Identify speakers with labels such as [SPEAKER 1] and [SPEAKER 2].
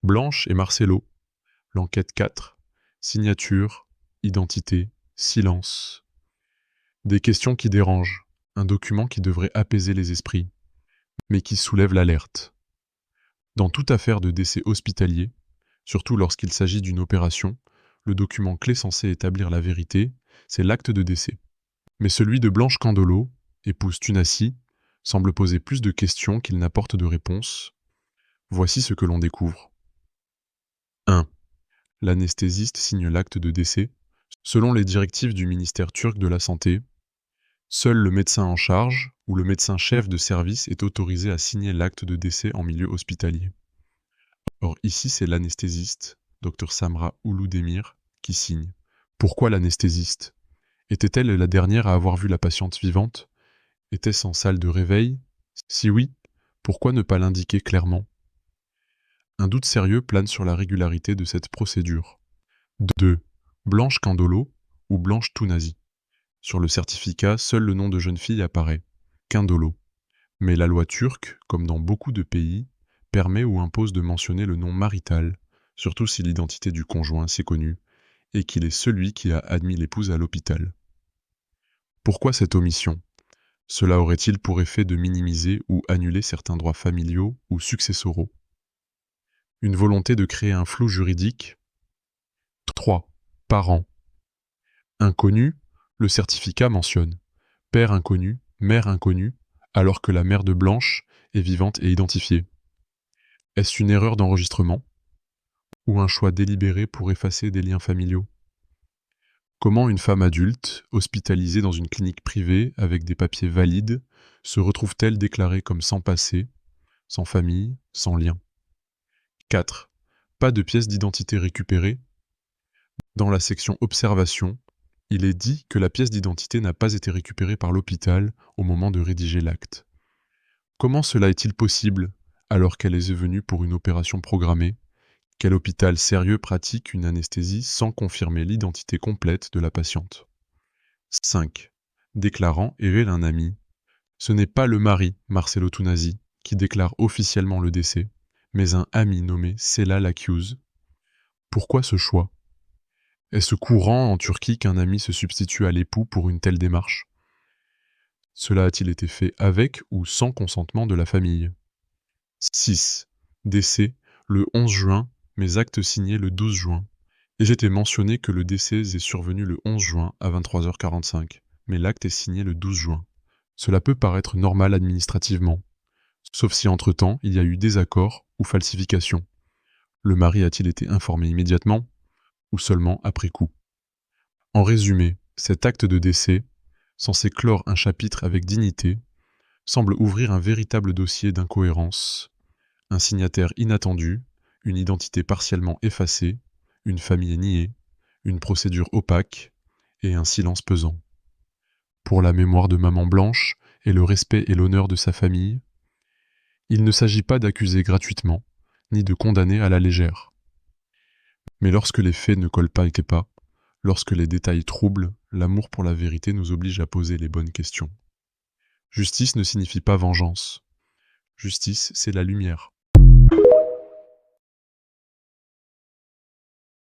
[SPEAKER 1] Blanche et Marcelo, l'enquête 4, signature, identité, silence. Des questions qui dérangent, un document qui devrait apaiser les esprits, mais qui soulève l'alerte. Dans toute affaire de décès hospitalier, surtout lorsqu'il s'agit d'une opération, le document clé censé établir la vérité, c'est l'acte de décès. Mais celui de Blanche Candolo, épouse Tunassi, semble poser plus de questions qu'il n'apporte de réponses. Voici ce que l'on découvre. 1. L'anesthésiste signe l'acte de décès. Selon les directives du ministère turc de la Santé, seul le médecin en charge ou le médecin chef de service est autorisé à signer l'acte de décès en milieu hospitalier. Or ici, c'est l'anesthésiste, Dr Samra Ouloudemir, qui signe. Pourquoi l'anesthésiste? Était-elle la dernière à avoir vu la patiente vivante? Était-ce en salle de réveil? Si oui, pourquoi ne pas l'indiquer clairement? Un doute sérieux plane sur la régularité de cette procédure. 2. Blanche Candolo ou Blanche Tounazi. Sur le certificat, seul le nom de jeune fille apparaît, Candolo. Mais la loi turque, comme dans beaucoup de pays, permet ou impose de mentionner le nom marital, surtout si l'identité du conjoint s'est connue, et qu'il est celui qui a admis l'épouse à l'hôpital. Pourquoi cette omission? Cela aurait-il pour effet de minimiser ou annuler certains droits familiaux ou successoraux? Une volonté de créer un flou juridique? 3. Parents. Inconnu, le certificat mentionne père inconnu, mère inconnue, alors que la mère de Blanche est vivante et identifiée. Est-ce une erreur d'enregistrement? Ou un choix délibéré pour effacer des liens familiaux? Comment une femme adulte, hospitalisée dans une clinique privée avec des papiers valides, se retrouve-t-elle déclarée comme sans passé, sans famille, sans lien? 4. Pas de pièce d'identité récupérée. Dans la section Observation, il est dit que la pièce d'identité n'a pas été récupérée par l'hôpital au moment de rédiger l'acte. Comment cela est-il possible alors qu'elle est venue pour une opération programmée? Quel hôpital sérieux pratique une anesthésie sans confirmer l'identité complète de la patiente? 5. Déclarant révèle un ami. Ce n'est pas le mari, Marcelo Tunasi, qui déclare officiellement le décès, mais un ami nommé Sela Lakyuz. Pourquoi ce choix? Est-ce courant en Turquie qu'un ami se substitue à l'époux pour une telle démarche? Cela a-t-il été fait avec ou sans consentement de la famille? 6. Décès le 11 juin, mais acte signé le 12 juin. Et j'étais mentionné que le décès est survenu le 11 juin à 23h45, mais l'acte est signé le 12 juin. Cela peut paraître normal administrativement, sauf si entre-temps il y a eu désaccord ou falsification. Le mari a-t-il été informé immédiatement ou seulement après coup? En résumé, cet acte de décès, censé clore un chapitre avec dignité, semble ouvrir un véritable dossier d'incohérence, un signataire inattendu, une identité partiellement effacée, une famille niée, une procédure opaque et un silence pesant. Pour la mémoire de Maman Blanche et le respect et l'honneur de sa famille, il ne s'agit pas d'accuser gratuitement, ni de condamner à la légère. Mais lorsque les faits ne collent pas et pas, lorsque les détails troublent, l'amour pour la vérité nous oblige à poser les bonnes questions. Justice ne signifie pas vengeance. Justice, c'est la lumière.